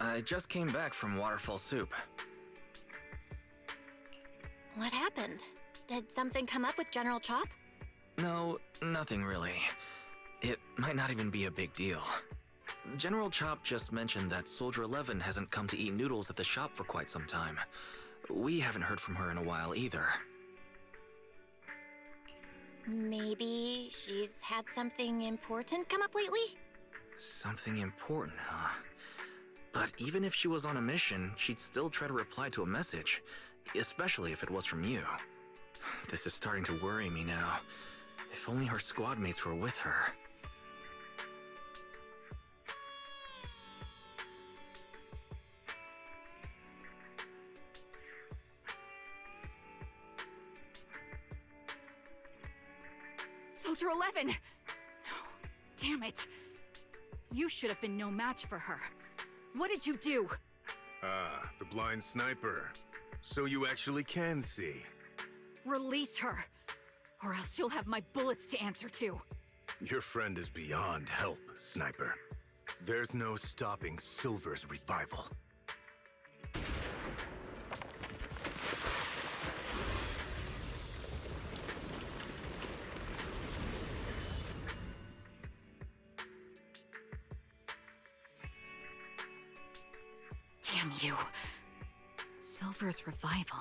I just came back from Waterfall Soup. What happened? Did something come up with General Chop? No, nothing really. It might not even be a big deal. General Chop just mentioned that Soldier 11 hasn't come to eat noodles at the shop for quite some time. We haven't heard from her in a while either. Maybe she's had something important come up lately? Something important, huh? But even if she was on a mission, she'd still try to reply to a message, especially if it was from you. This is starting to worry me now. If only her squad mates were with her. Soldier 11! No, damn it. You should have been no match for her. What did you do? Ah, the blind sniper. So you actually can see. Release her, or else you'll have my bullets to answer to. Your friend is beyond help, Sniper. There's no stopping Silver's revival. Damn you. Silver's revival.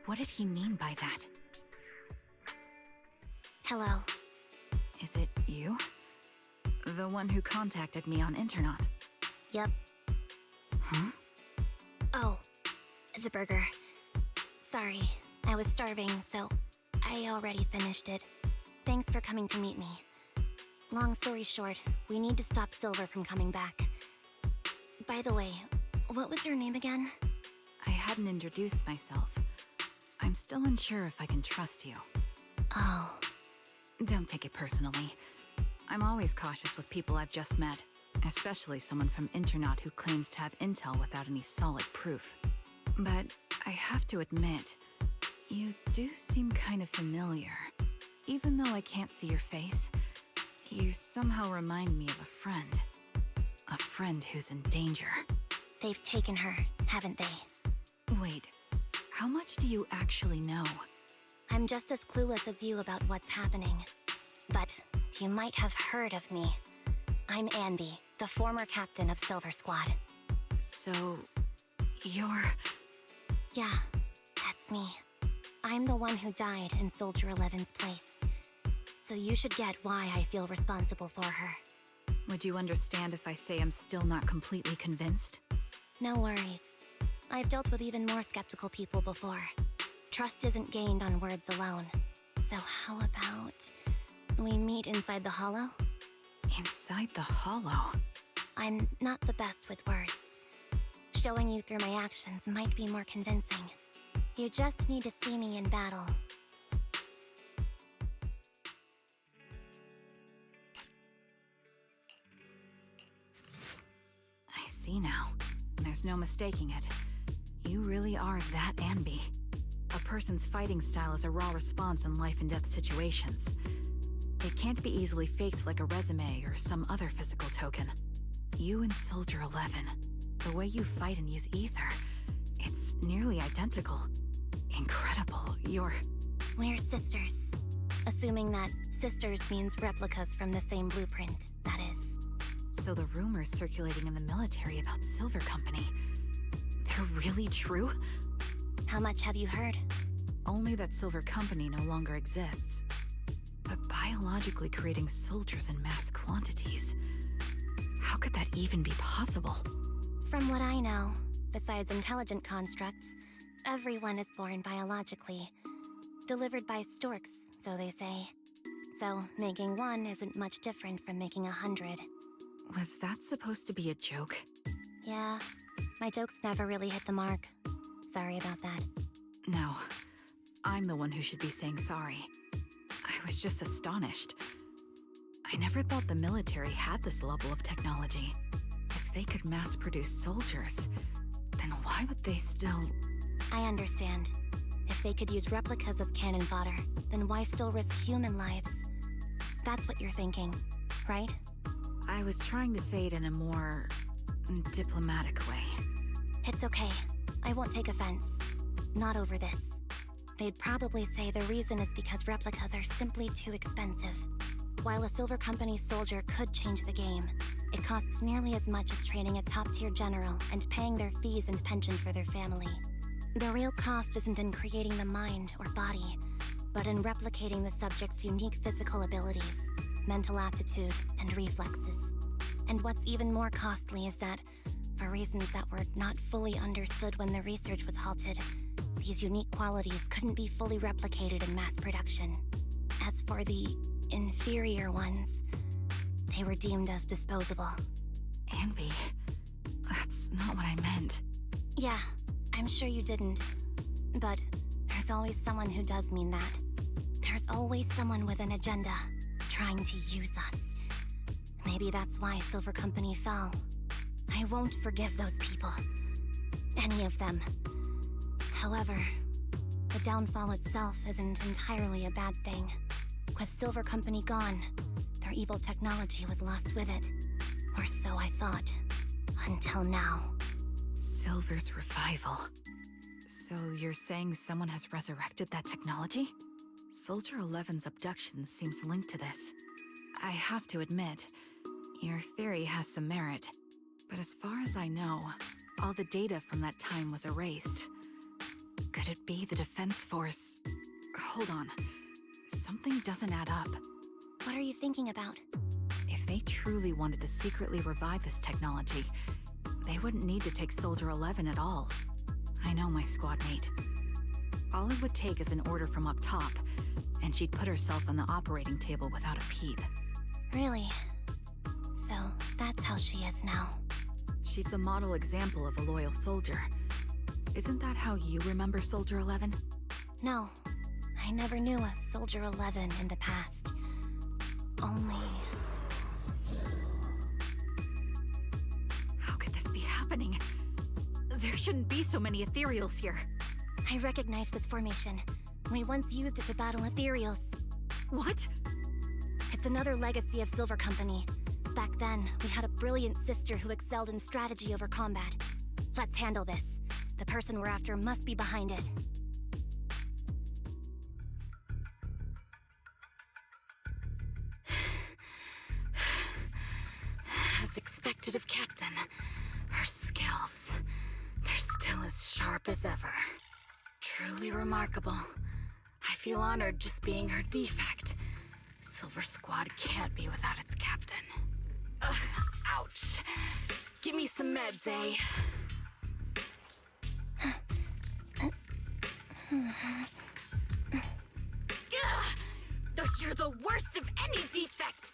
What did he mean by that? Hello. Is it you? The one who contacted me on Internet? Yep. Huh? Oh, the burger. Sorry, I was starving, so I already finished it. Thanks for coming to meet me. Long story short, we need to stop Silver from coming back. By the way, what was your name again? I hadn't introduced myself. I'm still unsure if I can trust you. Oh. Don't take it personally. I'm always cautious with people I've just met, especially someone from Internet who claims to have intel without any solid proof. But I have to admit, you do seem kind of familiar. Even though I can't see your face, you somehow remind me of a friend. A friend who's in danger. They've taken her, haven't they? Wait, how much do you actually know? I'm just as clueless as you about what's happening. But you might have heard of me. I'm Anby, the former captain of Silver Squad. So, you're... Yeah, that's me. I'm the one who died in Soldier 11's place. So you should get why I feel responsible for her. Would you understand if I say I'm still not completely convinced? No worries. I've dealt with even more skeptical people before. Trust isn't gained on words alone. So how about we meet inside the hollow? Inside the hollow? I'm not the best with words. Showing you through my actions might be more convincing. You just need to see me in battle. I see now. There's no mistaking it. You really are that Anby. A person's fighting style is a raw response in life and death situations. It can't be easily faked like a resume or some other physical token. You and Soldier 11, the way you fight and use ether, it's nearly identical. Incredible, We're sisters. Assuming that sisters means replicas from the same blueprint, that is. So the rumors circulating in the military about Silver Company, they're really true? How much have you heard? Only that Silver Company no longer exists. But biologically creating soldiers in mass quantities, how could that even be possible? From what I know, besides intelligent constructs, everyone is born biologically. Delivered by storks, so they say. So, making one isn't much different from making 100. Was that supposed to be a joke? Yeah, my jokes never really hit the mark. Sorry about that. No, I'm the one who should be saying sorry. I was just astonished. I never thought the military had this level of technology. If they could mass-produce soldiers, then why would they still... I understand. If they could use replicas as cannon fodder, then why still risk human lives? That's what you're thinking, right? I was trying to say it in a more diplomatic way. It's okay. I won't take offense. Not over this. They'd probably say the reason is because replicas are simply too expensive. While a Silver Company soldier could change the game, it costs nearly as much as training a top-tier general and paying their fees and pension for their family. The real cost isn't in creating the mind or body, but in replicating the subject's unique physical abilities, mental aptitude, and reflexes. And what's even more costly is that, for reasons that were not fully understood when the research was halted, these unique qualities couldn't be fully replicated in mass production. As for the inferior ones, they were deemed as disposable. Anby, that's not what I meant. Yeah, I'm sure you didn't. But there's always someone who does mean that. There's always someone with an agenda, trying to use us. Maybe that's why Silver Company fell. I won't forgive those people. Any of them. However, the downfall itself isn't entirely a bad thing. With Silver Company gone, their evil technology was lost with it. Or so I thought. Until now. Silver's revival. So you're saying someone has resurrected that technology? Soldier 11's abduction seems linked to this. I have to admit, your theory has some merit. But as far as I know, all the data from that time was erased. Could it be the Defense Force? Hold on. Something doesn't add up. What are you thinking about? If they truly wanted to secretly revive this technology, they wouldn't need to take Soldier 11 at all. I know my squad mate. All it would take is an order from up top, and she'd put herself on the operating table without a peep. Really? So, that's how she is now. She's the model example of a loyal soldier. Isn't that how you remember Soldier 11? No, I never knew a Soldier 11 in the past. Only... How could this be happening? There shouldn't be so many ethereals here. I recognize this formation. We once used it to battle ethereals. What? It's another legacy of Silver Company. Back then, we had a brilliant sister who excelled in strategy over combat. Let's handle this. The person we're after must be behind it. As expected of Captain, her skills, they're still as sharp as ever. Truly remarkable. I feel honored just being her defect. Silver Squad can't be without its captain. Ouch. Give me some meds, eh? You're the worst of any defect!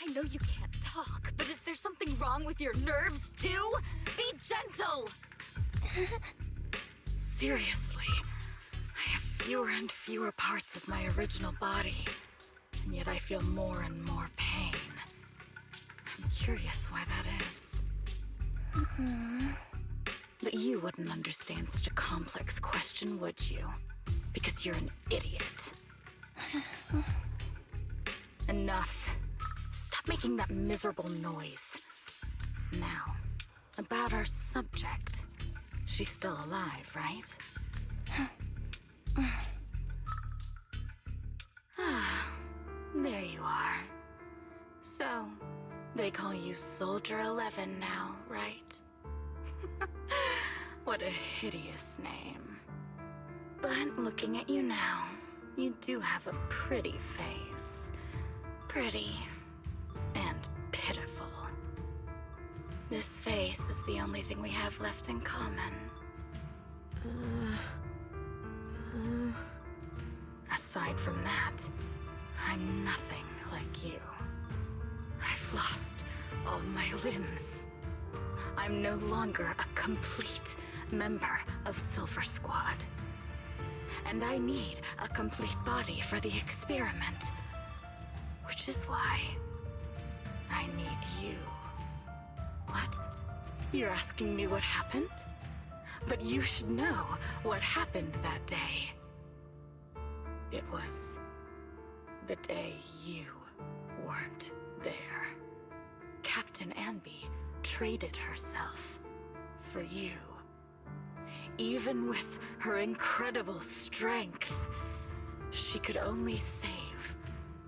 I know you can't talk, but is there something wrong with your nerves, too? Be gentle! Seriously, I have fewer and fewer parts of my original body, and yet I feel more and more pain. I'm curious why that is. But you wouldn't understand such a complex question, would you? Because you're an idiot. Enough. Stop making that miserable noise. Now, about our subject. She's still alive, right? There you are. So, they call you Soldier 11 now, right? What a hideous name. But looking at you now, you do have a pretty face. Pretty and pitiful. This face is the only thing we have left in common. Aside from that, I'm nothing like you. I've lost all my limbs. I'm no longer a complete member of Silver Squad. And I need a complete body for the experiment. Which is why I need you. What? You're asking me what happened? But you should know what happened that day. It was the day you weren't there. Captain Anby traded herself for you. even with her incredible strength, she could only save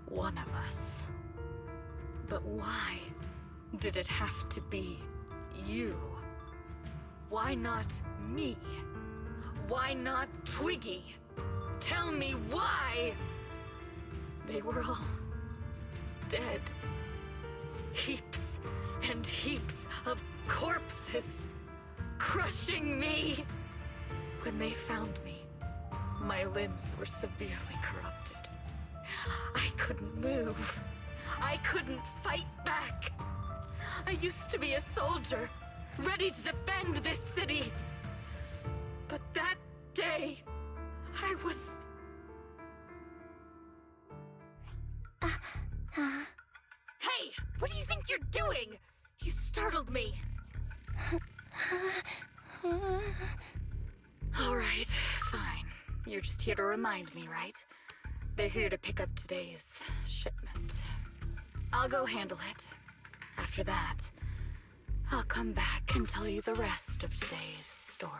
one of us. But why did it have to be you? Why not me? Why not Twiggy? Tell me why! They were all dead. Heaps and heaps of corpses, crushing me. When they found me, my limbs were severely corrupted. I couldn't move. I couldn't fight back. I used to be a soldier, ready to defend this city. But that day, I was... Hey! What do you think you're doing? You startled me. Alright, fine. You're just here to remind me, right? They're here to pick up today's shipment. I'll go handle it. After that, I'll come back and tell you the rest of today's story.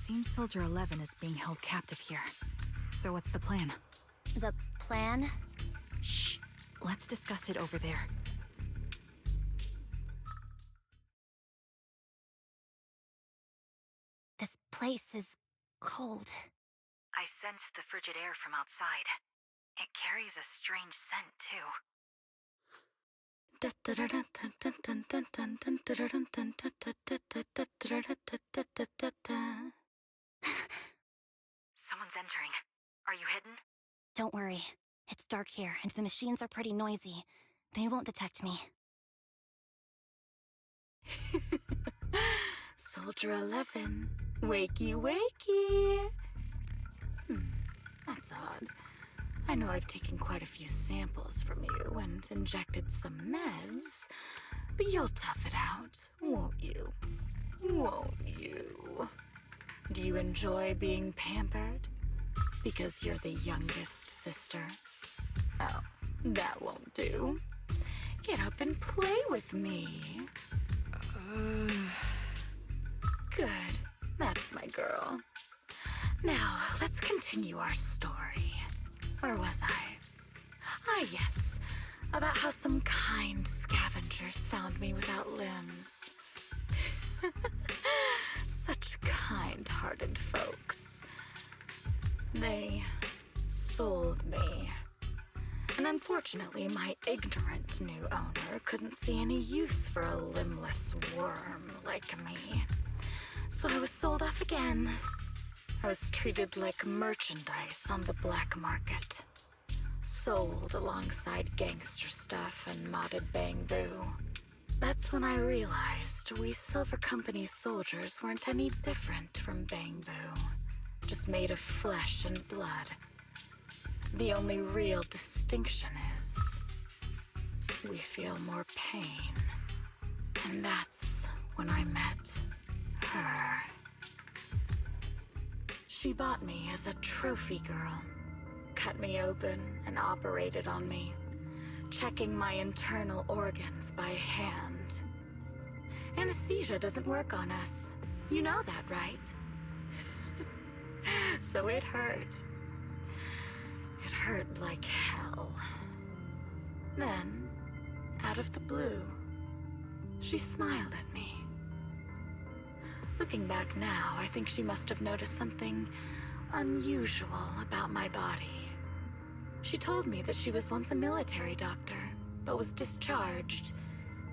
Seems Soldier 11 is being held captive here. So what's the plan? The plan? Shh. Let's discuss it over there. This place is cold. I sense the frigid air from outside. It carries a strange scent, too. Someone's entering. Are you hidden? Don't worry. It's dark here, and the machines are pretty noisy. They won't detect me. Soldier 11, wakey wakey. That's odd. I know I've taken quite a few samples from you and injected some meds, but you'll tough it out, won't you? Won't you? Do you enjoy being pampered? Because you're the youngest sister? Oh, that won't do. Get up and play with me. Good. That's my girl. Now, let's continue our story. Where was I? Ah, yes. About how some kind scavengers found me without limbs. Such kind-hearted folks. They sold me. And unfortunately, my ignorant new owner couldn't see any use for a limbless worm like me. So I was sold off again. I was treated like merchandise on the black market. Sold alongside gangster stuff and modded bamboo. That's when I realized we Silver Company soldiers weren't any different from bamboo. Just made of flesh and blood. The only real distinction is we feel more pain. And that's when I met her. She bought me as a trophy girl. Cut me open and operated on me, checking my internal organs by hand. Anesthesia doesn't work on us. You know that, right? So it hurt. It hurt like hell. Then, out of the blue, she smiled at me. Looking back now, I think she must have noticed something unusual about my body. She told me that she was once a military doctor, but was discharged,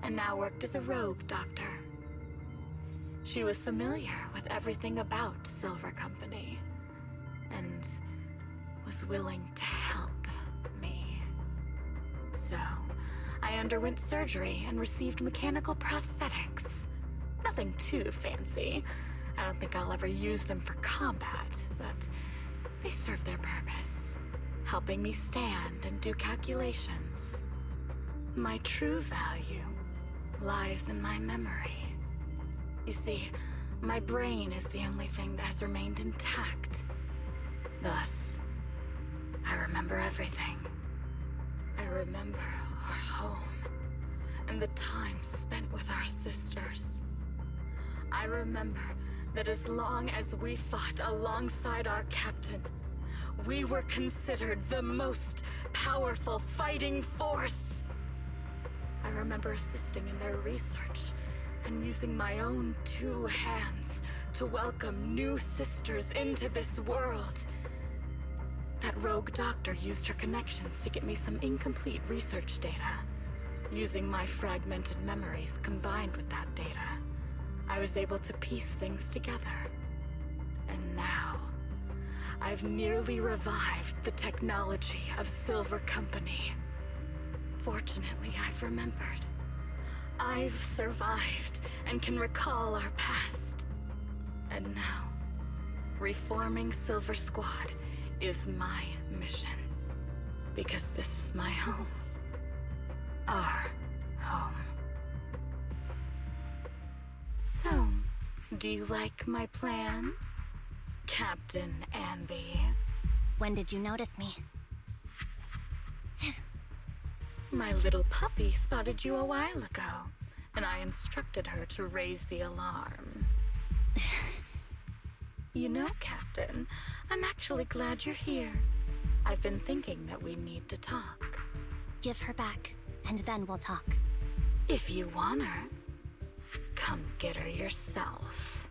and now worked as a rogue doctor. She was familiar with everything about Silver Company, and was willing to help. So, I underwent surgery and received mechanical prosthetics. Nothing too fancy. I don't think I'll ever use them for combat, but they serve their purpose, helping me stand and do calculations. My true value lies in my memory. You see, my brain is the only thing that has remained intact. Thus, I remember everything. I remember our home and the time spent with our sisters. I remember that as long as we fought alongside our captain, we were considered the most powerful fighting force. I remember assisting in their research and using my own 2 hands to welcome new sisters into this world. That rogue doctor used her connections to get me some incomplete research data. Using my fragmented memories combined with that data, I was able to piece things together. And now, I've nearly revived the technology of Silver Company. Fortunately, I've remembered. I've survived and can recall our past. And now, reforming Silver Squad is my mission. Because this is my home. Our home. So, do you like my plan, Captain Anby? When did you notice me? My little puppy spotted you a while ago, and I instructed her to raise the alarm. You know, Captain, I'm actually glad you're here. I've been thinking that we need to talk. Give her back, and then we'll talk. If you want her, come get her yourself.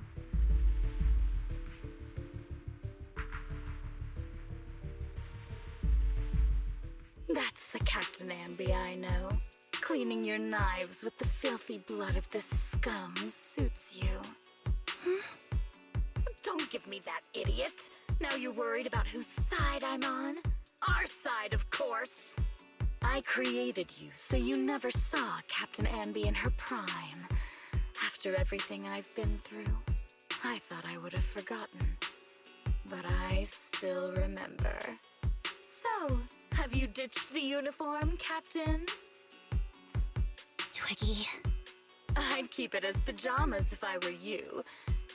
That's the Captain Anby I know. Cleaning your knives with the filthy blood of this scum suits you. Don't give me that, idiot. Now you're worried about whose side I'm on? Our side, of course. I created you so you never saw Captain Anby in her prime. After everything I've been through, I thought I would have forgotten. But I still remember. So, have you ditched the uniform, Captain? Twiggy. I'd keep it as pajamas if I were you.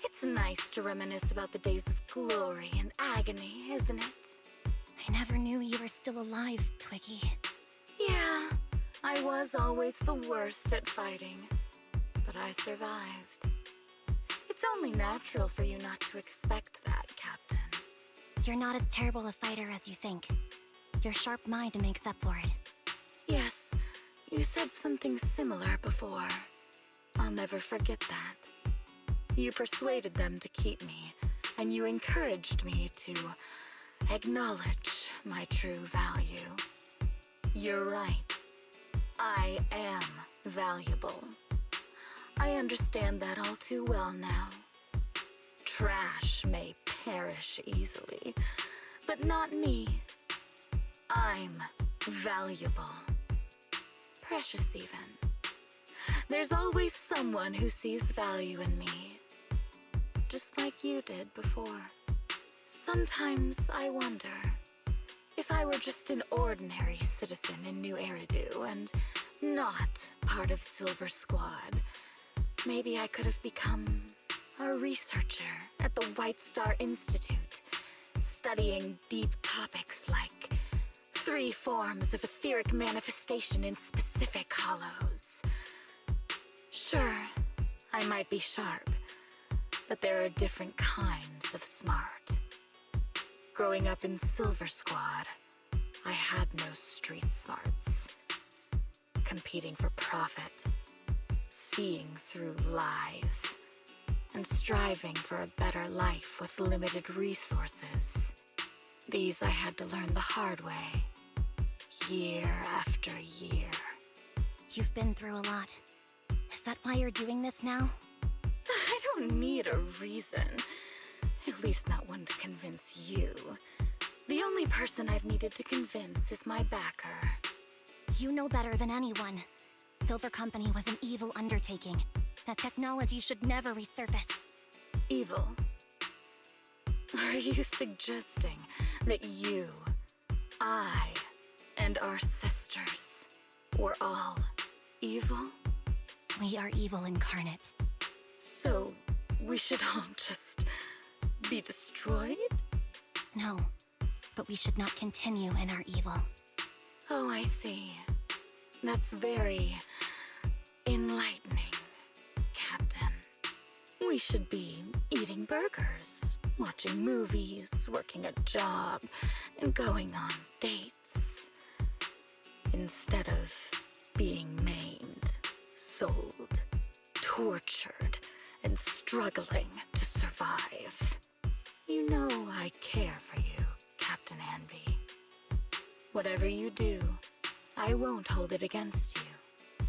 It's nice to reminisce about the days of glory and agony, isn't it? I never knew you were still alive, Twiggy. Yeah, I was always the worst at fighting. But I survived. It's only natural for you not to expect that, Captain. You're not as terrible a fighter as you think. Your sharp mind makes up for it. Yes, you said something similar before. I'll never forget that. You persuaded them to keep me, and you encouraged me to acknowledge my true value. You're right. I am valuable. I understand that all too well now. Trash may perish easily, but not me. I'm valuable. Precious, even. There's always someone who sees value in me. Just like you did before. Sometimes I wonder if I were just an ordinary citizen in New Eridu and not part of Silver Squad, maybe I could have become a researcher at the White Star Institute, studying deep topics like 3 forms of etheric manifestation in specific hollows. Sure, I might be sharp, but there are different kinds of smart. Growing up in Silver Squad, I had no street smarts. Competing for profit, seeing through lies, and striving for a better life with limited resources. These I had to learn the hard way, year after year. You've been through a lot. Is that why you're doing this now? I don't need a reason. At least not one to convince you. The only person I've needed to convince is my backer. You know better than anyone. Silver Company was an evil undertaking. That technology should never resurface. Evil? Are you suggesting that you, I, and our sisters were all evil? We are evil incarnate. So, we should all just be destroyed? No, but we should not continue in our evil. Oh, I see. That's very enlightening, Captain. We should be eating burgers, watching movies, working a job, and going on dates. Instead of being maimed, sold, tortured, and struggling to survive. You know I care for you, Captain Anby. Whatever you do, I won't hold it against you.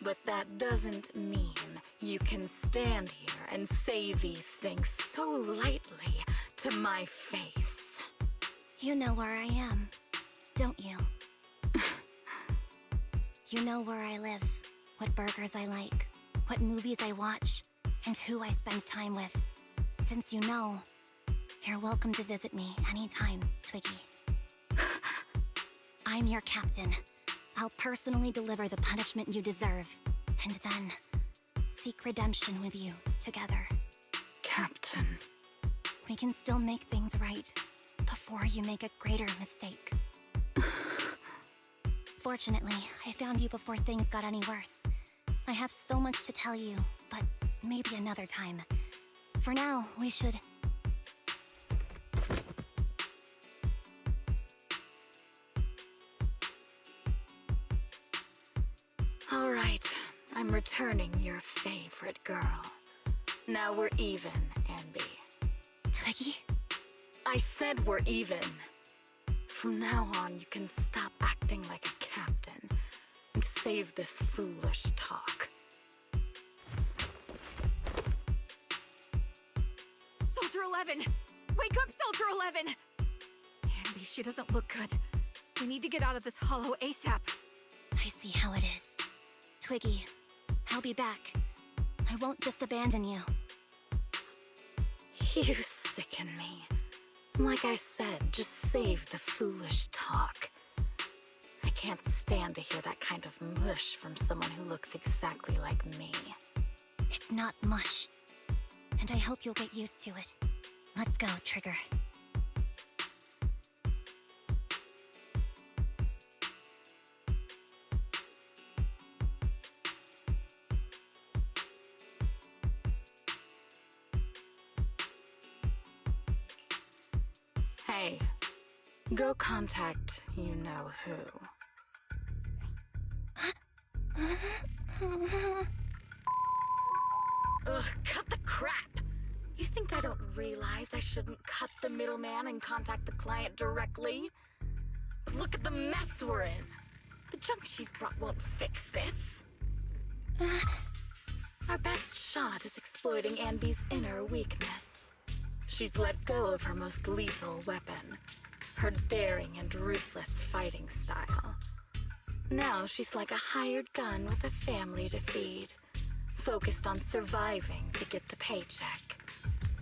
But that doesn't mean you can stand here and say these things so lightly to my face. You know where I am, don't you? You know where I live, what burgers I like, what movies I watch, and who I spend time with. Since you know, you're welcome to visit me anytime, Twiggy. I'm your captain. I'll personally deliver the punishment you deserve, and then seek redemption with you together. Captain. We can still make things right before you make a greater mistake. Fortunately, I found you before things got any worse. I have so much to tell you, but maybe another time. For now, we should... All right, I'm returning your favorite girl. Now we're even, Anby. Twiggy? I said we're even. From now on, you can stop acting like a captain and save this foolish talk. Soldier 11! Wake up, Soldier 11! Anby, she doesn't look good. We need to get out of this hollow ASAP. I see how it is. Twiggy, I'll be back. I won't just abandon you. You sicken me. Like I said, just save the foolish talk. I can't stand to hear that kind of mush from someone who looks exactly like me. It's not mush. And I hope you'll get used to it. Let's go, Trigger. Hey, go contact you-know-who. Ugh, cut the crap! You think I don't realize I shouldn't cut the middleman and contact the client directly? Look at the mess we're in! The junk she's brought won't fix this. Our best shot is exploiting Anby's inner weakness. She's let go of her most lethal weapon, her daring and ruthless fighting style. Now she's like a hired gun with a family to feed, focused on surviving to get the paycheck.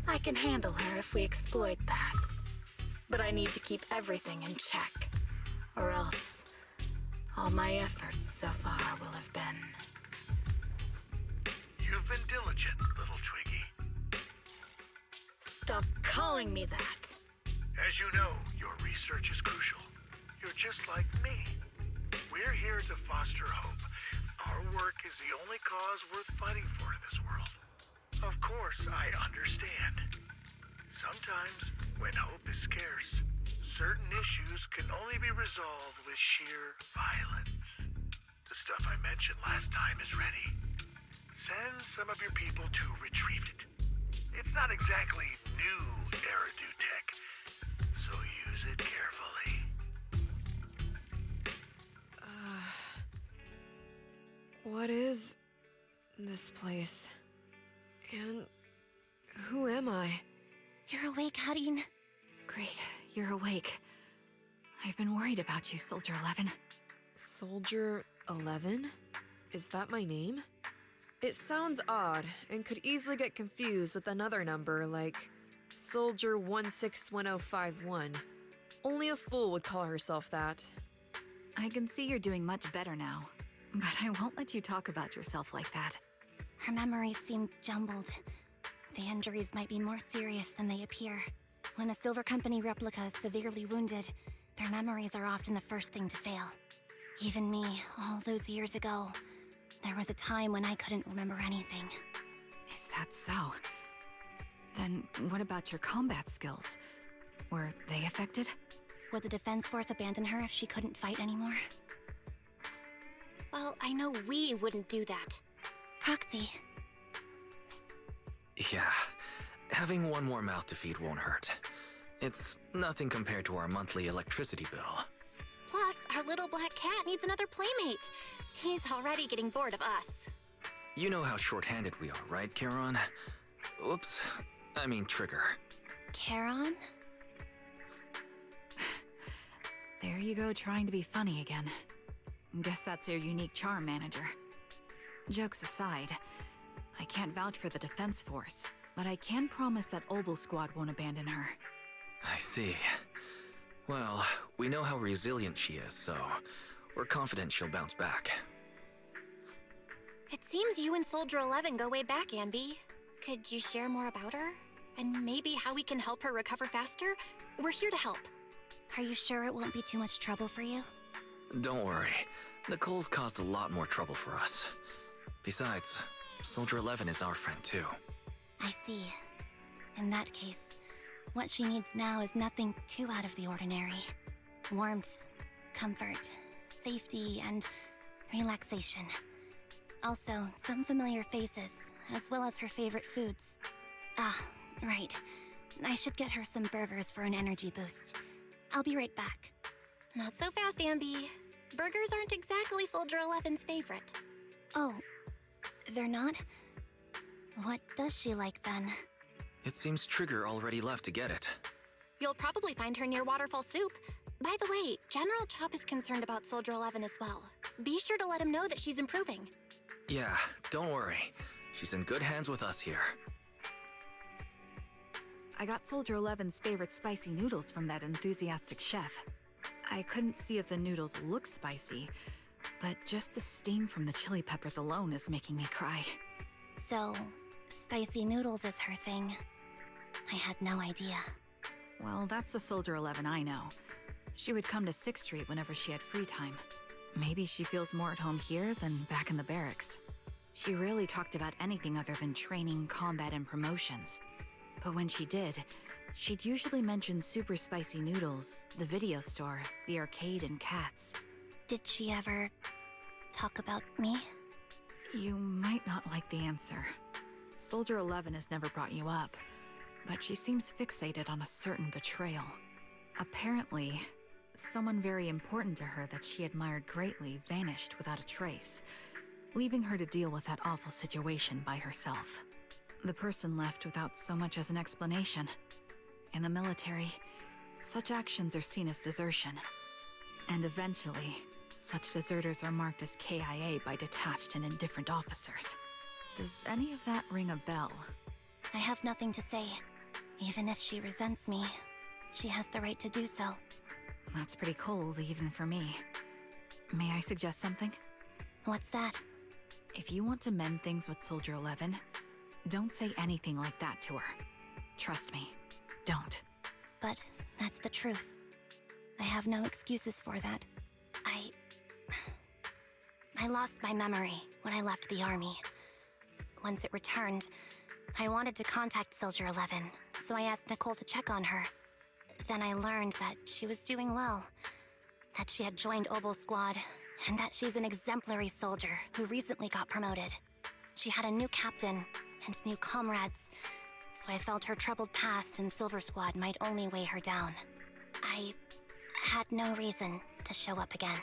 I can handle her if we exploit that. But I need to keep everything in check, or else all my efforts so far will have been... You've been diligent, little Twiggy. Stop calling me that! As you know, your research is crucial. You're just like me. We're here to foster hope. Our work is the only cause worth fighting for in this world. Of course, I understand. Sometimes, when hope is scarce, certain issues can only be resolved with sheer violence. The stuff I mentioned last time is ready. Send some of your people to retrieve it. It's not exactly new Eridu tech, so use it carefully. What is this place? And who am I? You're awake, Harin. Great, you're awake. I've been worried about you, Soldier 11. Soldier 11? Is that my name? It sounds odd and could easily get confused with another number like Soldier 161051. Only a fool would call herself that. I can see you're doing much better now, but I won't let you talk about yourself like that. Her memories seem jumbled. The injuries might be more serious than they appear. When a Silver Company replica is severely wounded, their memories are often the first thing to fail. Even me, all those years ago, there was a time when I couldn't remember anything. Is that so? Then what about your combat skills? Were they affected? Would the Defense Force abandon her if she couldn't fight anymore? Well, I know we wouldn't do that. Proxy, Yeah, having one more mouth to feed won't hurt. It's nothing compared to our monthly electricity bill. plus our little black cat needs another playmate. He's already getting bored of us. You know how short-handed we are, right, Charon? Oops, I mean Trigger. Charon? There you go, trying to be funny again. Guess that's your unique charm, manager. Jokes aside, I can't vouch for the Defense Force, but I can promise that Obel Squad won't abandon her. I see. Well, we know how resilient she is, so we're confident she'll bounce back. It seems you and Soldier 11 go way back, Anby. Could you share more about her? And maybe how we can help her recover faster? We're here to help. Are you sure it won't be too much trouble for you? Don't worry. Nicole's caused a lot more trouble for us. Besides, Soldier 11 is our friend too. I see. In that case, what she needs now is nothing too out of the ordinary. Warmth, comfort, safety, and relaxation. Also, some familiar faces, as well as her favorite foods. Ah, right. I should get her some burgers for an energy boost. I'll be right back. Not so fast, Anby. Burgers aren't exactly Soldier 11's favorite. Oh, they're not? What does she like then? It seems Trigger already left to get it. You'll probably find her near Waterfall Soup. By the way, General Chop is concerned about Soldier 11 as well. Be sure to let him know that she's improving. Yeah, don't worry. She's in good hands with us here. I got Soldier 11's favorite spicy noodles from that enthusiastic chef. I couldn't see if the noodles look spicy, but just the steam from the chili peppers alone is making me cry. So, spicy noodles is her thing. I had no idea. Well, that's the Soldier 11 I know. She would come to 6th Street whenever she had free time. Maybe she feels more at home here than back in the barracks. She rarely talked about anything other than training, combat, and promotions. But when she did, she'd usually mention super spicy noodles, the video store, the arcade, and cats. Did she ever talk about me? You might not like the answer. Soldier 11 has never brought you up, but she seems fixated on a certain betrayal. Apparently, someone very important to her that she admired greatly vanished without a trace, leaving her to deal with that awful situation by herself. The person left without so much as an explanation. In the military, such actions are seen as desertion. And eventually, such deserters are marked as KIA by detached and indifferent officers. Does any of that ring a bell? I have nothing to say. Even if she resents me, she has the right to do so. That's pretty cold, even for me. May I suggest something? What's that? If you want to mend things with Soldier 11, don't say anything like that to her. Trust me, don't. But that's the truth. I have no excuses for that. I lost my memory when I left the army. Once it returned, I wanted to contact Soldier 11, so I asked Nicole to check on her. Then I learned that she was doing well, that she had joined Obel Squad, and that she's an exemplary soldier who recently got promoted. She had a new captain and new comrades, so I felt her troubled past in Silver Squad might only weigh her down. I had no reason to show up again.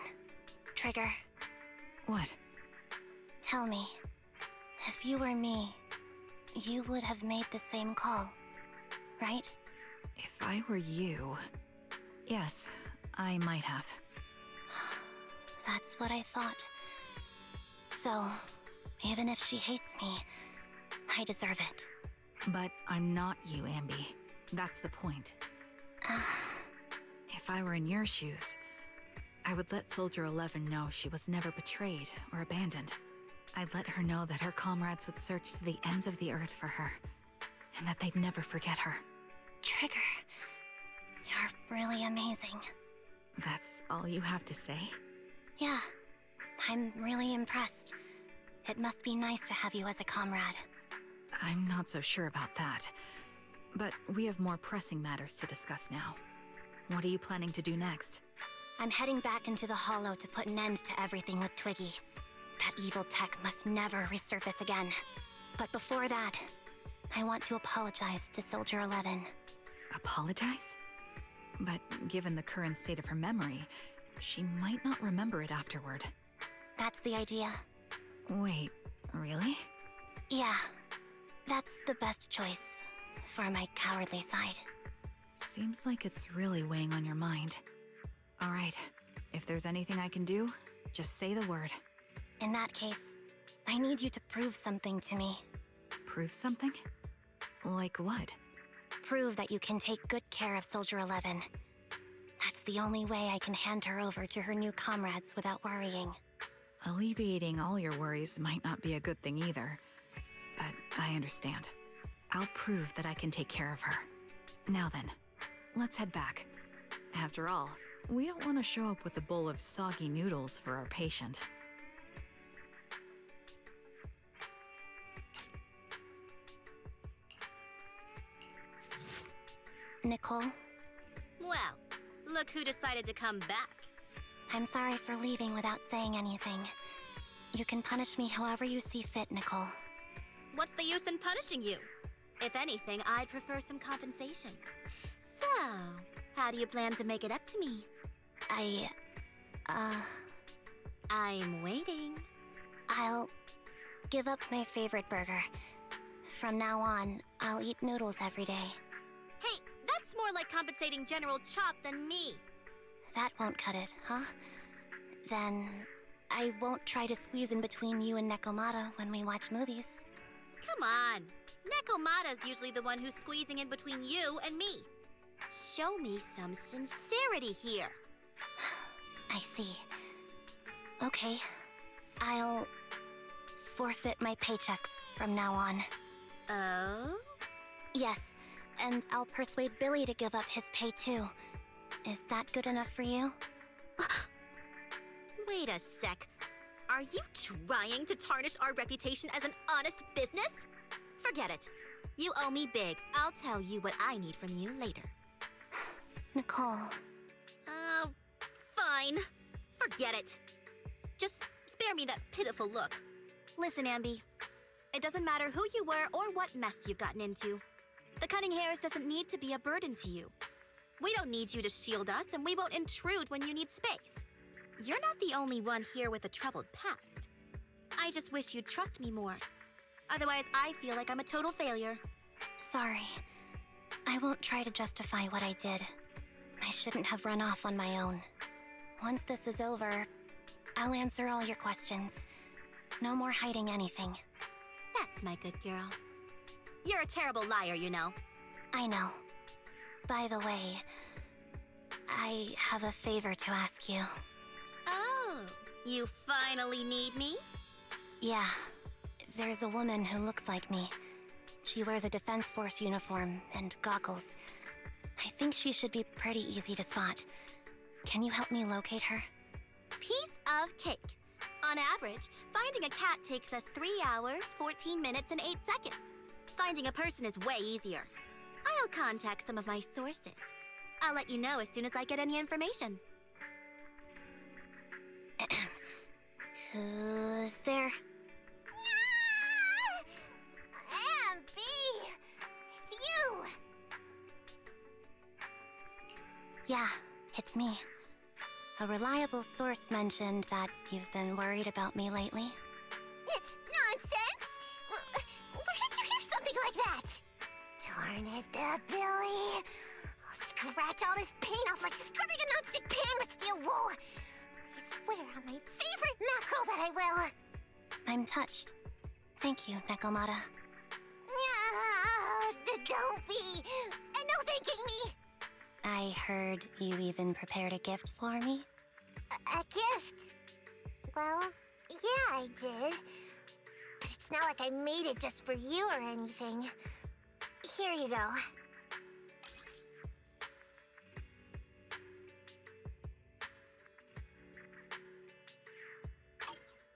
Trigger, What? tell me, if you were me, you would have made the same call, right? If I were you... Yes, I might have. That's what I thought. So, even if she hates me, I deserve it. But I'm not you, Anby. That's the point. If I were in your shoes, I would let Soldier 11 know she was never betrayed or abandoned. I'd let her know that her comrades would search to the ends of the earth for her, and that they'd never forget her. Trigger, you're really amazing. That's all you have to say? Yeah, I'm really impressed. It must be nice to have you as a comrade. I'm not so sure about that. But we have more pressing matters to discuss now. What are you planning to do next? I'm heading back into the Hollow to put an end to everything with Twiggy. That evil tech must never resurface again. But before that, I want to apologize to Soldier 11. Apologize? But given the current state of her memory, she might not remember it afterward. That's the idea. Wait, really? Yeah, that's the best choice for my cowardly side. Seems like it's really weighing on your mind. All right, if there's anything I can do, just say the word. In that case, I need you to prove something to me. Prove something? Like what? Prove that you can take good care of Soldier 11. That's the only way I can hand her over to her new comrades without worrying. Alleviating all your worries might not be a good thing either. But I understand. I'll prove that I can take care of her. Now then, let's head back. After all, we don't want to show up with a bowl of soggy noodles for our patient. Nicole, Well, look who decided to come back. I'm sorry for leaving without saying anything. You can punish me however you see fit, Nicole. What's the use in punishing you? If anything, I'd prefer some compensation. So, how do you plan to make it up to me? I'm waiting. I'll give up my favorite burger. From now on, I'll eat noodles every day. Hey, that's more like compensating General Chop than me. That won't cut it, huh? Then I won't try to squeeze in between you and Nekomata when we watch movies. Come on. Nekomata's usually the one who's squeezing in between you and me. Show me some sincerity here. I see. Okay. I'll forfeit my paychecks from now on. Oh? Yes, and I'll persuade Billy to give up his pay too. Is that good enough for you? Wait a sec. Are you trying to tarnish our reputation as an honest business? Forget it. You owe me big. I'll tell you what I need from you later. Nicole. Fine. Forget it. Just spare me that pitiful look. Listen, Anby. It doesn't matter who you were or what mess you've gotten into. The cutting hairs doesn't need to be a burden to you. We don't need you to shield us, and we won't intrude when you need space. You're not the only one here with a troubled past. I just wish you'd trust me more. Otherwise, I feel like I'm a total failure. Sorry. I won't try to justify what I did. I shouldn't have run off on my own. Once this is over, I'll answer all your questions. No more hiding anything. That's my good girl. You're a terrible liar, you know. I know. By the way, I have a favor to ask you. Oh, you finally need me? Yeah, there's a woman who looks like me. She wears a Defense Force uniform and goggles. I think she should be pretty easy to spot. Can you help me locate her? Piece of cake. On average, finding a cat takes us 3 hours, 14 minutes, and 8 seconds. Finding a person is way easier. I'll contact some of my sources. I'll let you know as soon as I get any information. Who's there? Anby! It's you! Yeah, it's me. A reliable source mentioned that you've been worried about me lately. Nonsense! Where did you hear something like that? Darn it, Billy. I'll scratch all this paint off like scrubbing a nonstick pan with steel wool. I swear on my favorite mackerel that I will. I'm touched. Thank you, Nekomata. Don't be. And no thanking me. I heard you even prepared a gift for me? A gift? Well, yeah, I did. But it's not like I made it just for you or anything. Here you go.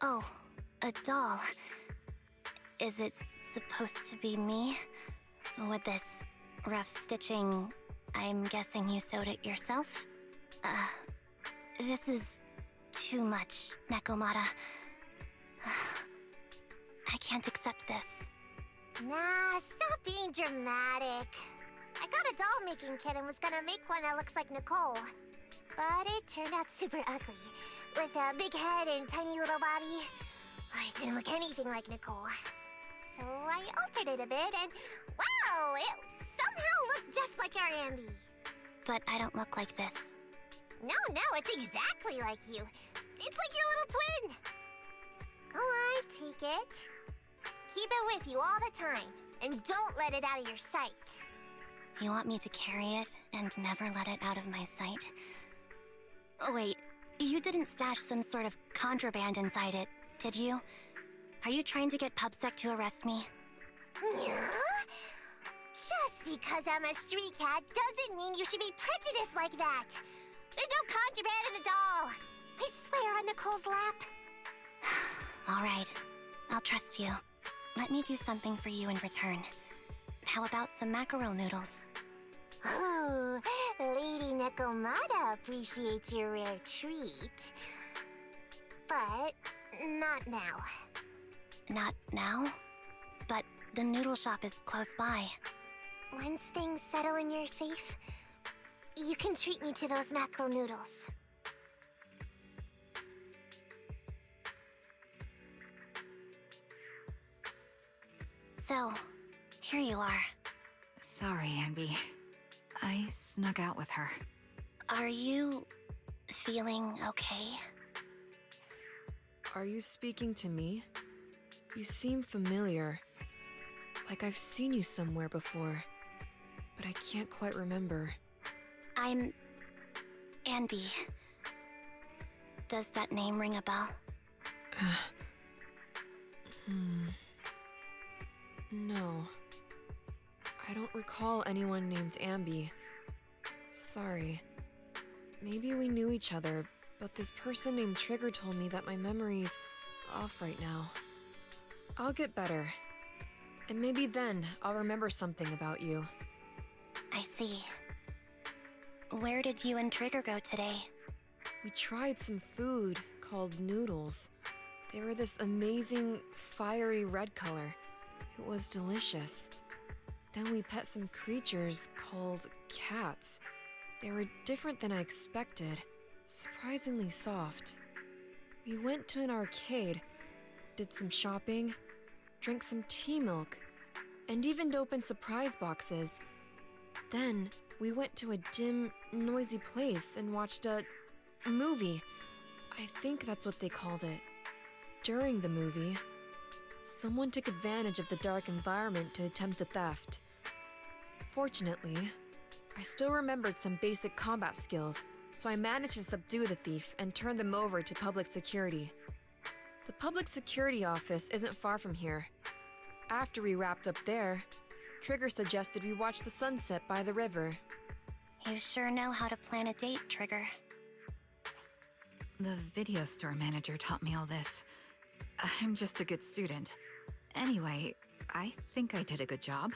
Oh, a doll. Is it supposed to be me? With this rough stitching, I'm guessing you sewed it yourself? This is too much, Nekomata. I can't accept this. Nah, stop being dramatic. I got a doll-making kit and was gonna make one that looks like Nicole. But it turned out super ugly. With a big head and tiny little body. It didn't look anything like Nicole. So I altered it a bit and, wow, it somehow looked just like our Anby. But I don't look like this. No, it's exactly like you. It's like your little twin. Go on, take it. Keep it with you all the time, and don't let it out of your sight. You want me to carry it and never let it out of my sight? Oh, wait, you didn't stash some sort of contraband inside it, did you? Are you trying to get PubSec to arrest me? Yeah? Just because I'm a street cat doesn't mean you should be prejudiced like that. There's no contraband in the doll. I swear on Nicole's lap. All right, I'll trust you. Let me do something for you in return. How about some mackerel noodles? Oh, Lady Nekomata appreciates your rare treat. But not now. Not now? But the noodle shop is close by. Once things settle and you're safe, you can treat me to those mackerel noodles. So, here you are. Sorry, Anby. I snuck out with her. Are you feeling okay? Are you speaking to me? You seem familiar. Like I've seen you somewhere before. But I can't quite remember. I'm Anby. Does that name ring a bell? No. I don't recall anyone named Anby. Sorry. Maybe we knew each other, but this person named Trigger told me that my memory's off right now. I'll get better. And maybe then I'll remember something about you. I see. Where did you and Trigger go today? We tried some food called noodles. They were this amazing, fiery red color. It was delicious. Then we pet some creatures called cats. They were different than I expected, surprisingly soft. We went to an arcade, did some shopping, drank some tea milk, and even opened surprise boxes. Then we went to a dim, noisy place and watched a movie. I think that's what they called it. During the movie, someone took advantage of the dark environment to attempt a theft. Fortunately, I still remembered some basic combat skills, so I managed to subdue the thief and turn them over to public security. The public security office isn't far from here. After we wrapped up there, Trigger suggested we watch the sunset by the river. You sure know how to plan a date, Trigger. The video store manager taught me all this. I'm just a good student. Anyway, I think I did a good job.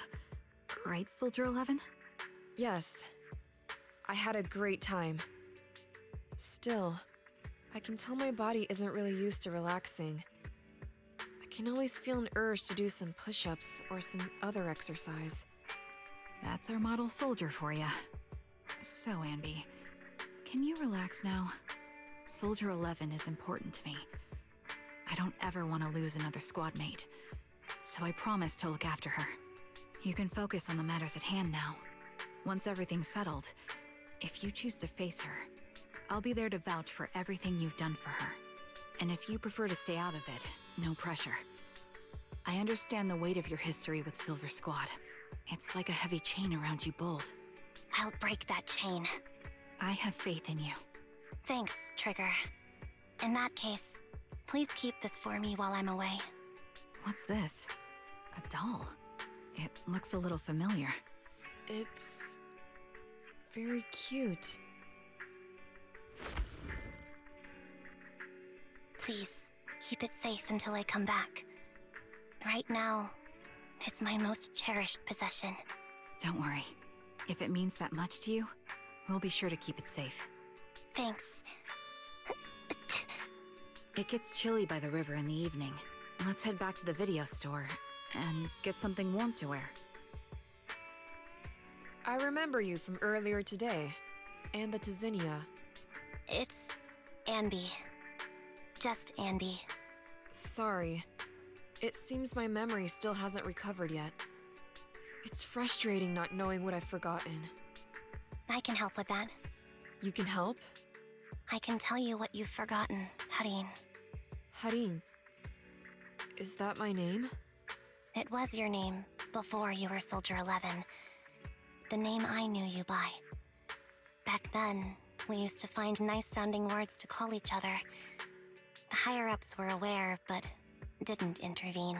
Right, Soldier 11? Yes. I had a great time. Still, I can tell my body isn't really used to relaxing. I can always feel an urge to do some push-ups or some other exercise. That's our model soldier for ya. So, Anby, can you relax now? Soldier 11 is important to me. I don't ever want to lose another squad mate, so I promise to look after her. You can focus on the matters at hand now. Once everything's settled, if you choose to face her, I'll be there to vouch for everything you've done for her. And if you prefer to stay out of it, no pressure. I understand the weight of your history with Silver Squad. It's like a heavy chain around you both. I'll break that chain. I have faith in you. Thanks, Trigger. In that case, please keep this for me while I'm away. What's this? A doll? It looks a little familiar. It's very cute. Please, keep it safe until I come back. Right now, it's my most cherished possession. Don't worry. If it means that much to you, we'll be sure to keep it safe. Thanks. It gets chilly by the river in the evening. Let's head back to the video store and get something warm to wear. I remember you from earlier today. Anby to Zinnia. It's Anby. Just Anby. Sorry. It seems my memory still hasn't recovered yet. It's frustrating not knowing what I've forgotten. I can help with that. You can help? I can tell you what you've forgotten, Harin. Harin. Is that my name? It was your name before you were Soldier 11. The name I knew you by. Back then, we used to find nice-sounding words to call each other. The higher-ups were aware, but didn't intervene.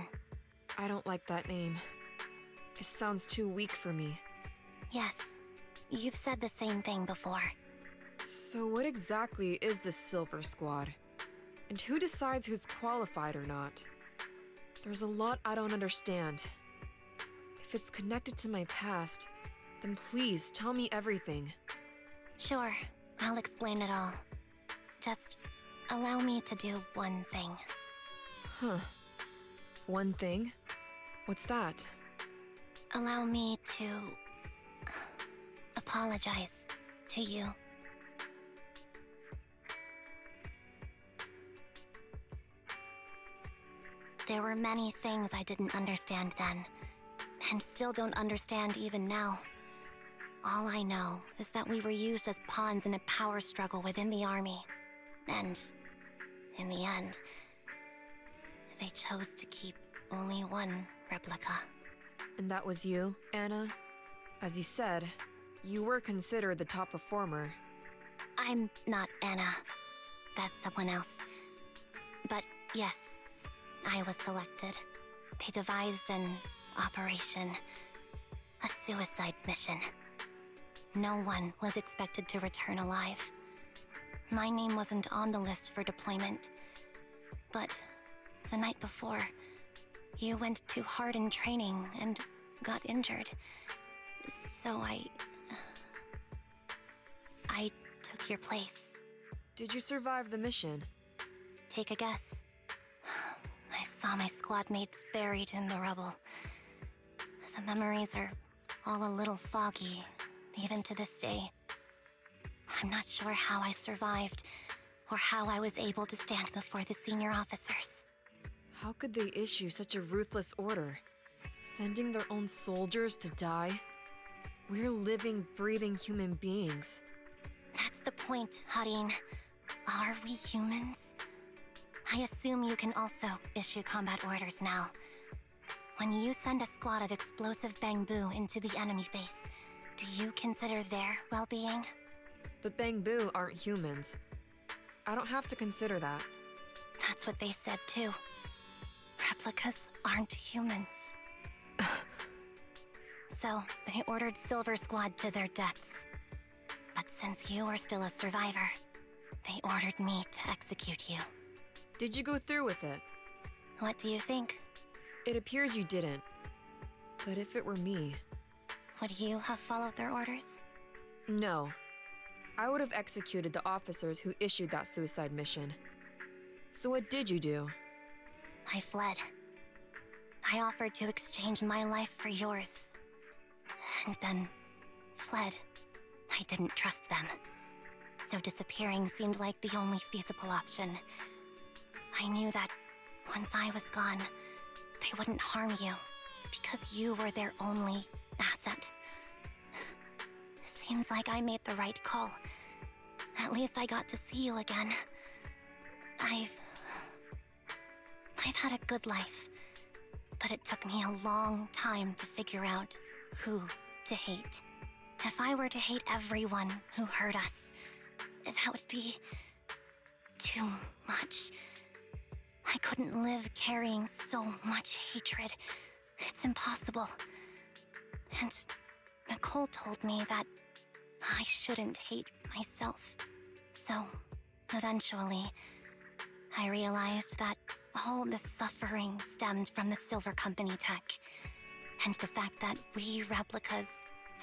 I don't like that name. It sounds too weak for me. Yes, you've said the same thing before. So what exactly is the Silver Squad? And who decides who's qualified or not? There's a lot I don't understand. If it's connected to my past, then please tell me everything. Sure, I'll explain it all. Just allow me to do one thing. Huh. One thing? What's that? Allow me to apologize to you. There were many things I didn't understand then, and still don't understand even now. All I know is that we were used as pawns in a power struggle within the army. And, in the end, they chose to keep only one replica. And that was you, Anna? As you said, you were considered the top performer. I'm not Anna. That's someone else. But yes, I was selected. They devised an operation. A suicide mission. No one was expected to return alive. My name wasn't on the list for deployment. But the night before, you went too hard in training and got injured. So I took your place. Did you survive the mission? Take a guess. I saw my squad mates buried in the rubble. The memories are all a little foggy, even to this day. I'm not sure how I survived, or how I was able to stand before the senior officers. How could they issue such a ruthless order? Sending their own soldiers to die? We're living, breathing human beings. That's the point, Harin. Are we humans? I assume you can also issue combat orders now. When you send a squad of explosive bamboo into the enemy base, do you consider their well-being? But Bangbu aren't humans. I don't have to consider that. That's what they said too. Replicas aren't humans. So, they ordered Silver Squad to their deaths. But since you are still a survivor, they ordered me to execute you. Did you go through with it? What do you think? It appears you didn't. But if it were me... Would you have followed their orders? No. I would have executed the officers who issued that suicide mission. So what did you do? I fled. I offered to exchange my life for yours. And then fled. I didn't trust them. So disappearing seemed like the only feasible option. I knew that once I was gone, they wouldn't harm you, because you were their only asset. Seems like I made the right call. At least I got to see you again. I've had a good life, but it took me a long time to figure out who to hate. If I were to hate everyone who hurt us, that would be too much. I couldn't live carrying so much hatred. It's impossible. And Nicole told me that I shouldn't hate myself. So, eventually, I realized that all the suffering stemmed from the Silver Company tech, and the fact that we replicas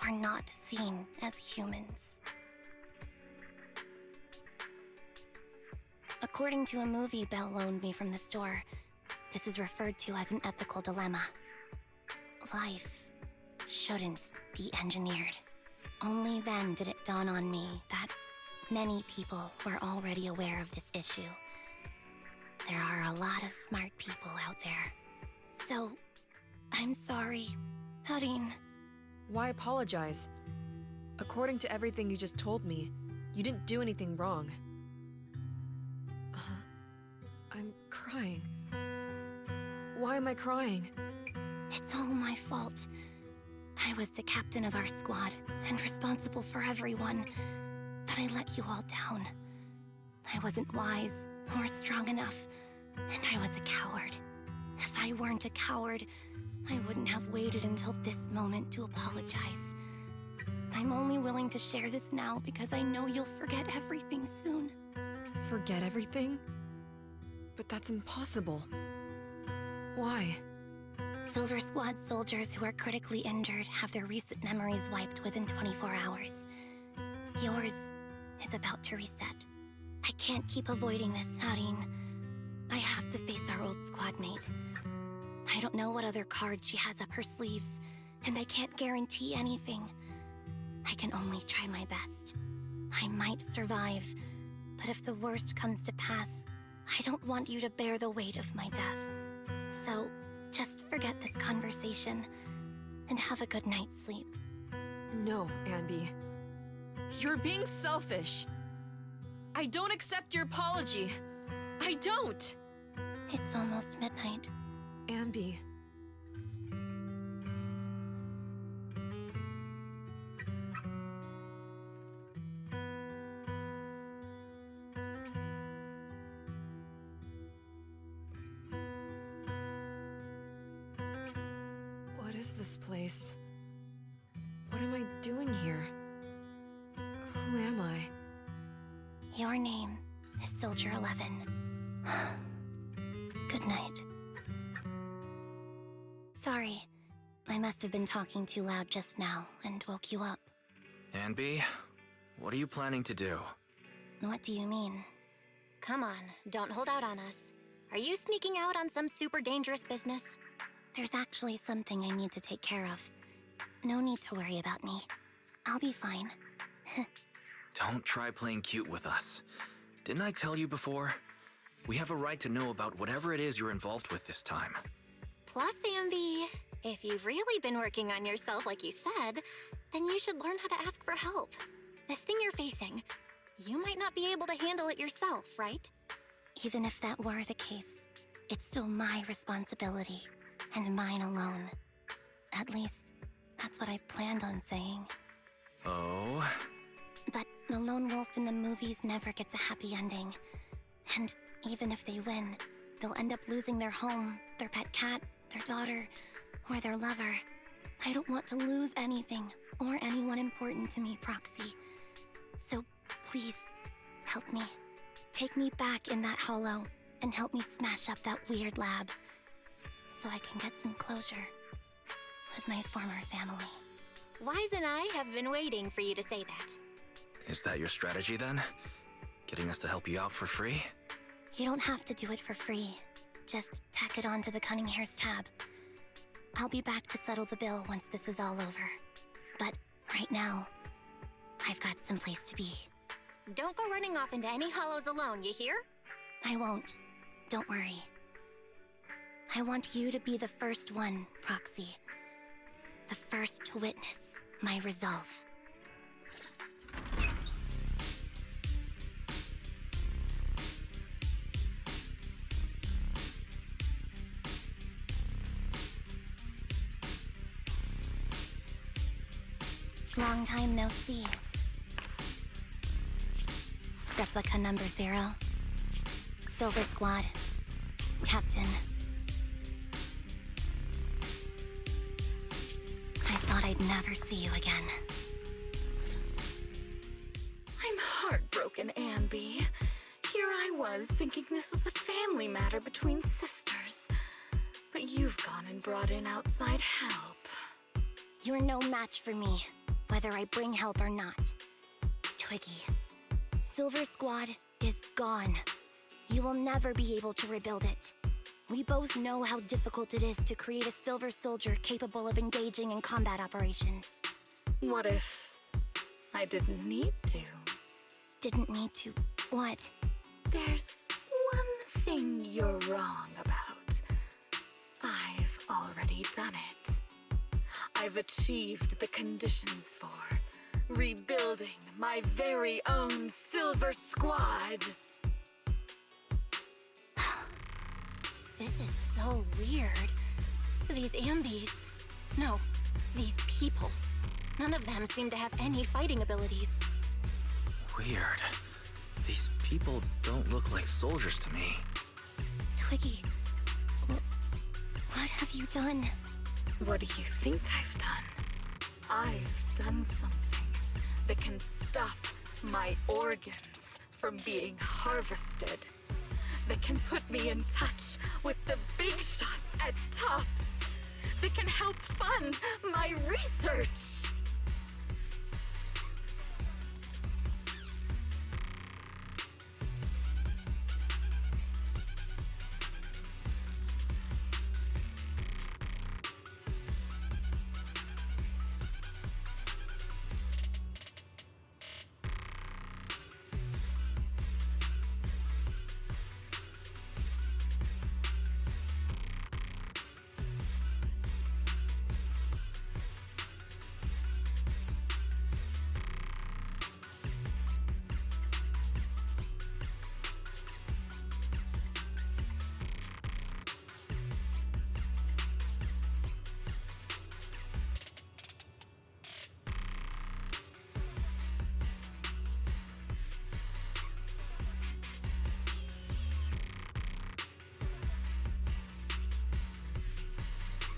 were not seen as humans. According to a movie Belle loaned me from the store, this is referred to as an ethical dilemma. Life shouldn't be engineered. Only then did it dawn on me that many people were already aware of this issue. There are a lot of smart people out there. So, I'm sorry, Harin. Why apologize? According to everything you just told me, you didn't do anything wrong. I'm crying. Why am I crying? It's all my fault. I was the captain of our squad and responsible for everyone, but I let you all down. I wasn't wise or strong enough, and I was a coward. If I weren't a coward, I wouldn't have waited until this moment to apologize. I'm only willing to share this now because I know you'll forget everything soon. Forget everything? But that's impossible. Why? Silver Squad soldiers who are critically injured have their recent memories wiped within 24 hours. Yours is about to reset. I can't keep avoiding this, Harin. I have to face our old squad mate. I don't know what other cards she has up her sleeves, and I can't guarantee anything. I can only try my best. I might survive, but if the worst comes to pass, I don't want you to bear the weight of my death. So, just forget this conversation, and have a good night's sleep. No, Anby. You're being selfish. I don't accept your apology. I don't! It's almost midnight. Anby. What is this place? What am I doing here? Who am I? Your name is Soldier 11. Good night. Sorry, I must have been talking too loud just now and woke you up. Anby, what are you planning to do? What do you mean? Come on, don't hold out on us. Are you sneaking out on some super dangerous business? There's actually something I need to take care of. No need to worry about me. I'll be fine. Don't try playing cute with us. Didn't I tell you before? We have a right to know about whatever it is you're involved with this time. Plus, Anby, if you've really been working on yourself like you said, then you should learn how to ask for help. This thing you're facing, you might not be able to handle it yourself, right? Even if that were the case, it's still my responsibility, and mine alone. At least, that's what I planned on saying. Oh? But the lone wolf in the movies never gets a happy ending. And even if they win, they'll end up losing their home, their pet cat, their daughter, or their lover. I don't want to lose anything, or anyone important to me, Proxy. So please, help me. Take me back in that hollow, and help me smash up that weird lab, so I can get some closure with my former family. Wise and I have been waiting for you to say that. Is that your strategy then? Getting us to help you out for free? You don't have to do it for free. Just tack it onto the Cunning Hair's tab. I'll be back to settle the bill once this is all over. But right now, I've got some place to be. Don't go running off into any hollows alone, you hear? I won't. Don't worry. I want you to be the first one, Proxy. The first to witness my resolve. Long time no see. Replica number 0. Silver Squad. Captain. I thought I'd never see you again. I'm heartbroken, Anby. Here I was thinking this was a family matter between sisters. But you've gone and brought in outside help. You're no match for me, whether I bring help or not. Twiggy, Silver Squad is gone. You will never be able to rebuild it. We both know how difficult it is to create a Silver Soldier capable of engaging in combat operations. What if I didn't need to? Didn't need to. What? There's one thing you're wrong about. I've already done it. I've achieved the conditions for rebuilding my very own Silver Squad. This is so weird. These Ambys... No, these people. None of them seem to have any fighting abilities. Weird. These people don't look like soldiers to me. Twiggy, what have you done? What do you think I've done? I've done something that can stop my organs from being harvested. That can put me in touch with the big shots at Tops. That can help fund my research.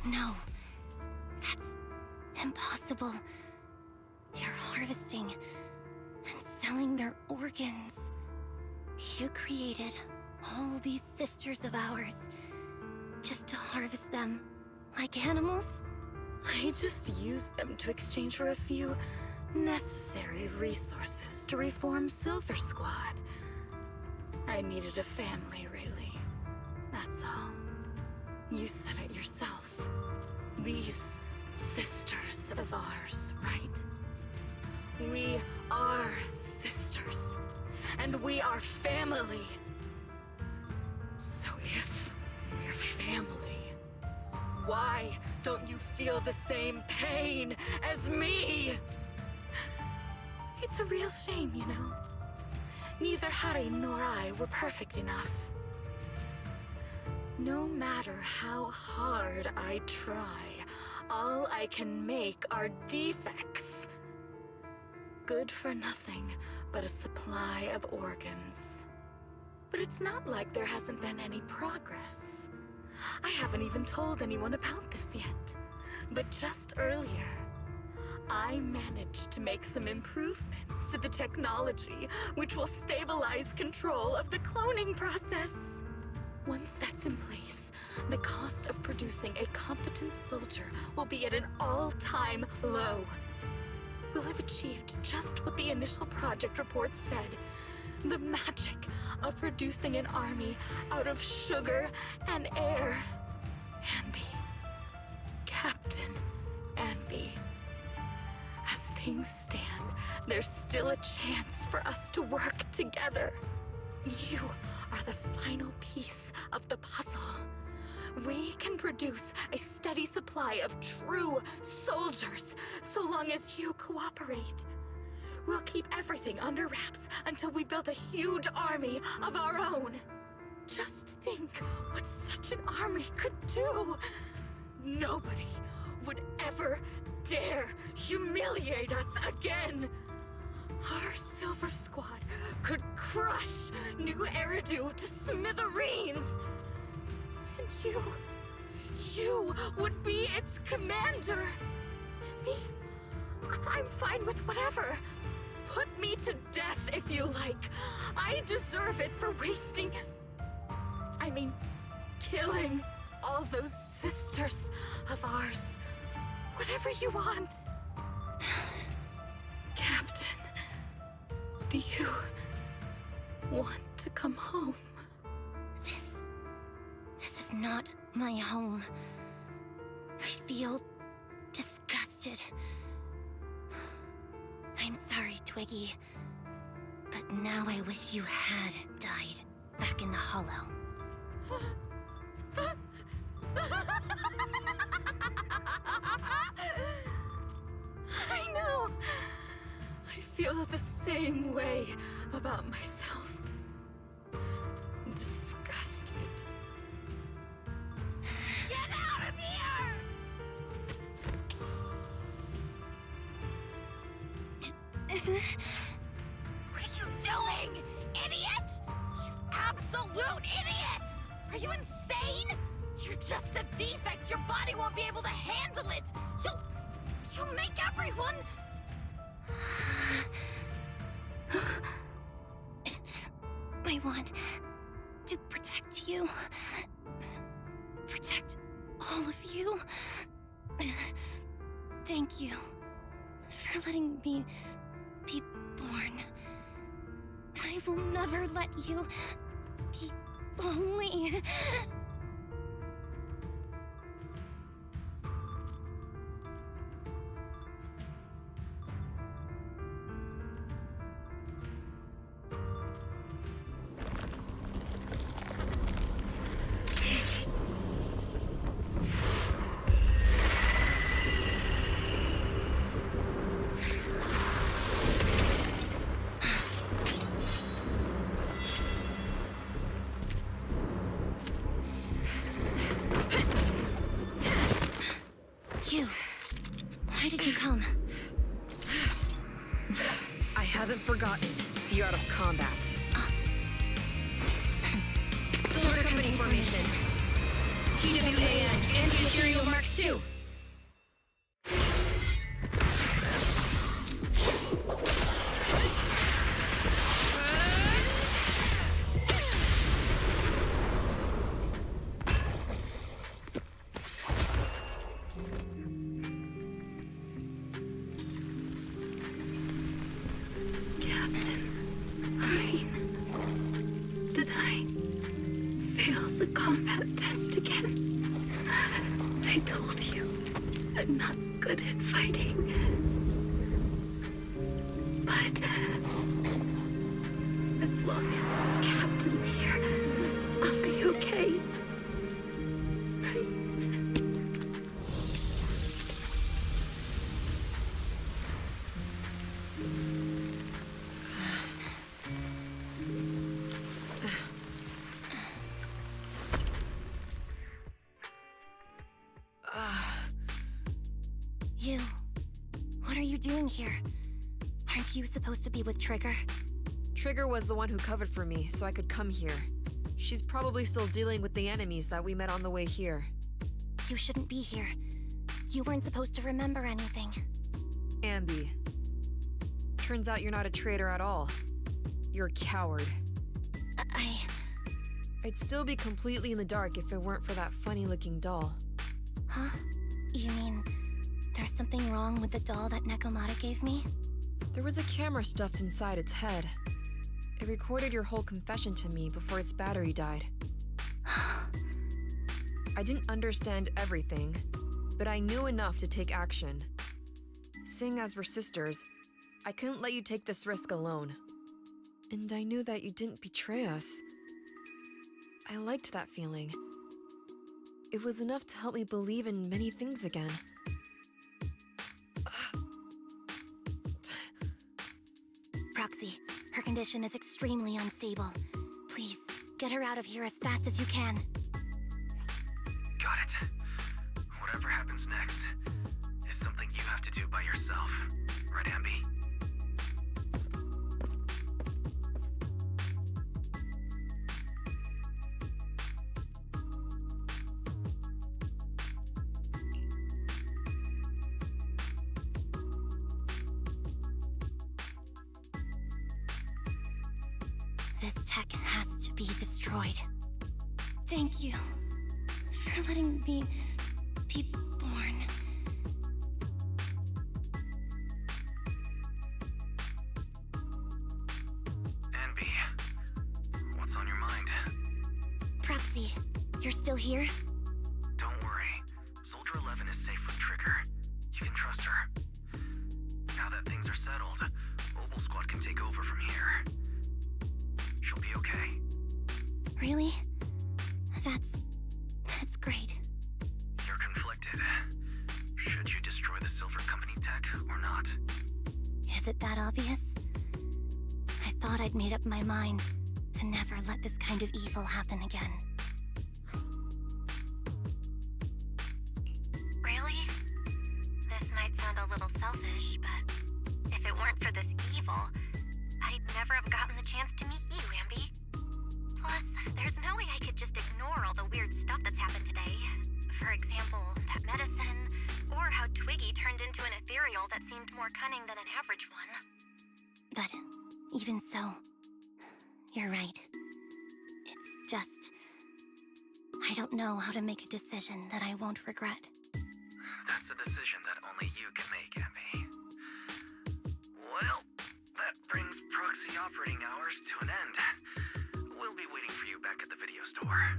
No, that's impossible. You're harvesting and selling their organs. You created all these sisters of ours just to harvest them like animals? I just used them to exchange for a few necessary resources to reform Silver Squad. I needed a family, really. That's all. You said it yourself. These sisters of ours, right? We are sisters. And we are family. So if we're family, why don't you feel the same pain as me? It's a real shame, you know. Neither Harry nor I were perfect enough. No matter how hard I try, all I can make are defects. Good for nothing but a supply of organs. But it's not like there hasn't been any progress. I haven't even told anyone about this yet. But just earlier, I managed to make some improvements to the technology, which will stabilize control of the cloning process. Once that's in place, the cost of producing a competent soldier will be at an all-time low. We'll have achieved just what the initial project report said. The magic of producing an army out of sugar and air. Anby. Captain Anby. As things stand, there's still a chance for us to work together. You are the final piece of the puzzle. We can produce a steady supply of true soldiers so long as you cooperate. We'll keep everything under wraps until we build a huge army of our own. Just think what such an army could do. Nobody would ever dare humiliate us again? Our Silver Squad could crush New Eridu to smithereens. And you would be its commander. And me, I'm fine with whatever. Put me to death if you like. I deserve it for killing all those sisters of ours. Whatever you want. Captain, do you want to come home? This is not my home. I feel disgusted. I'm sorry, Twiggy. But now I wish you had died back in the Hollow. I know. I feel the same way about myself. Disgusted. Get out of here! What are you doing, idiot? You absolute idiot! Are you insane? You're just a defect. Your body won't be able to handle it. You'll make everyone... I want to protect you. Protect all of you. Thank you for letting me be born. I will never let you be lonely. Why did you come? I haven't forgotten the art of combat. Silver Company formation. TWAN, Anti-Imperial Mark II. You. What are you doing here? Aren't you supposed to be with Trigger? Trigger was the one who covered for me, so I could come here. She's probably still dealing with the enemies that we met on the way here. You shouldn't be here. You weren't supposed to remember anything. Anby. Turns out you're not a traitor at all. You're a coward. I'd still be completely in the dark if it weren't for that funny-looking doll. Huh? You mean there's something wrong with the doll that Nekomata gave me? There was a camera stuffed inside its head. It recorded your whole confession to me before its battery died. I didn't understand everything, but I knew enough to take action. Seeing as we're sisters, I couldn't let you take this risk alone. And I knew that you didn't betray us. I liked that feeling. It was enough to help me believe in many things again. Proxy, her condition is extremely unstable. Please, get her out of here as fast as you can. Got it. Whatever happens next is something you have to do by yourself. Right, Anby? This tech has to be destroyed. Thank you for letting me be born. Anby, what's on your mind? Proxy, you're still here? Don't worry. Soldier 11 is safe with Trigger. You can trust her. Now that things are settled, Mobile Squad can take over from here. She'll be okay. Really? That's great. You're conflicted. Should you destroy the Silver Company tech or not? Is it that obvious? I thought I'd made up my mind to never let this kind of evil happen again. Really? This might sound a little selfish, but if it weren't for this evil, I'd never have gotten the chance to meet you, Anby. Plus, there's no way I could just ignore all the weird stuff that's happened today. For example, that medicine, or how Twiggy turned into an ethereal that seemed more cunning than an average one. But even so, you're right. It's just... I don't know how to make a decision that I won't regret. That's a decision that only you can make, Anby. Well, that brings proxy operating hours to an end. We'll be waiting for you back at the video store.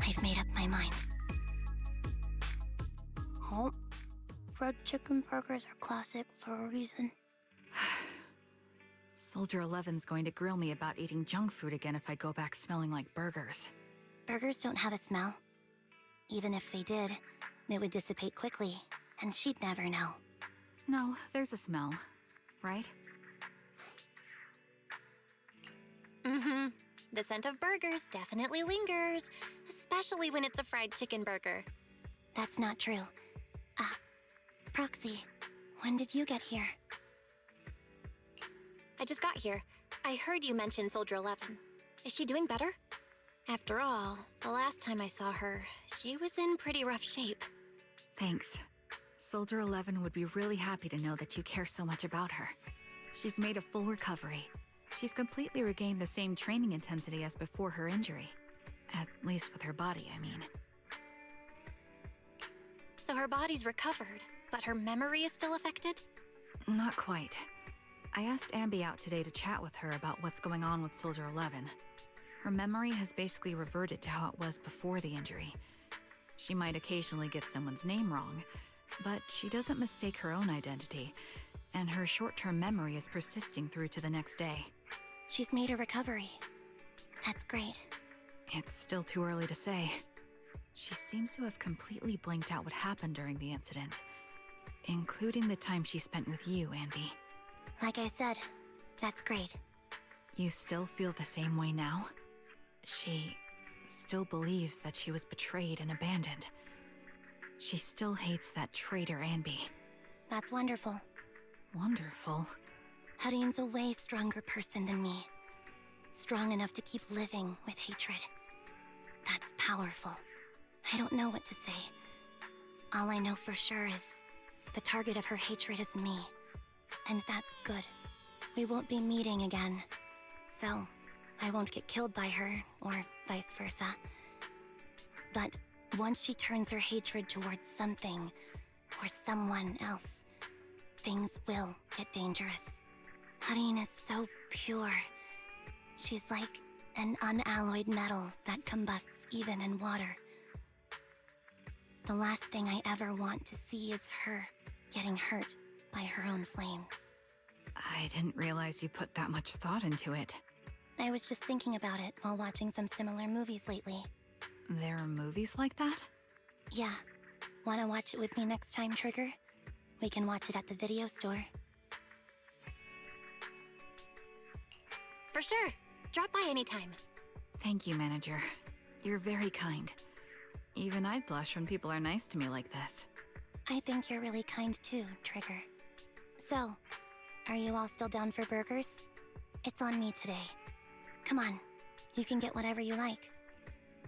I've made up my mind. Oh, fried chicken burgers are classic for a reason. Soldier 11's going to grill me about eating junk food again if I go back smelling like burgers. Burgers don't have a smell. Even if they did, it would dissipate quickly, and she'd never know. No, there's a smell, right? Mm-hmm. The scent of burgers definitely lingers, especially when it's a fried chicken burger. That's not true. Proxy, when did you get here? I just got here. I heard you mention Soldier 11. Is she doing better? After all, the last time I saw her, she was in pretty rough shape. Thanks. Soldier 11 would be really happy to know that you care so much about her. She's made a full recovery. She's completely regained the same training intensity as before her injury. At least with her body, I mean. So her body's recovered, but her memory is still affected? Not quite. I asked Anby out today to chat with her about what's going on with Soldier 11. Her memory has basically reverted to how it was before the injury. She might occasionally get someone's name wrong, but she doesn't mistake her own identity, and her short-term memory is persisting through to the next day. She's made a recovery. That's great. It's still too early to say. She seems to have completely blanked out what happened during the incident, including the time she spent with you, Anby. Like I said, that's great. You still feel the same way now? She still believes that she was betrayed and abandoned. She still hates that traitor Anby. That's wonderful. Wonderful. Hadine's a way stronger person than me. Strong enough to keep living with hatred. That's powerful. I don't know what to say. All I know for sure is the target of her hatred is me. And that's good. We won't be meeting again. So, I won't get killed by her, or vice versa. But once she turns her hatred towards something, or someone else, things will get dangerous. Hadine is so pure. She's like an unalloyed metal that combusts even in water. The last thing I ever want to see is her getting hurt by her own flames. I didn't realize you put that much thought into it. I was just thinking about it while watching some similar movies lately. There are movies like that? Yeah. Wanna watch it with me next time, Trigger? We can watch it at the video store. For sure. Drop by anytime. Thank you, manager. You're very kind. Even I'd blush when people are nice to me like this. I think you're really kind too, Trigger. So, are you all still down for burgers? It's on me today. Come on, you can get whatever you like.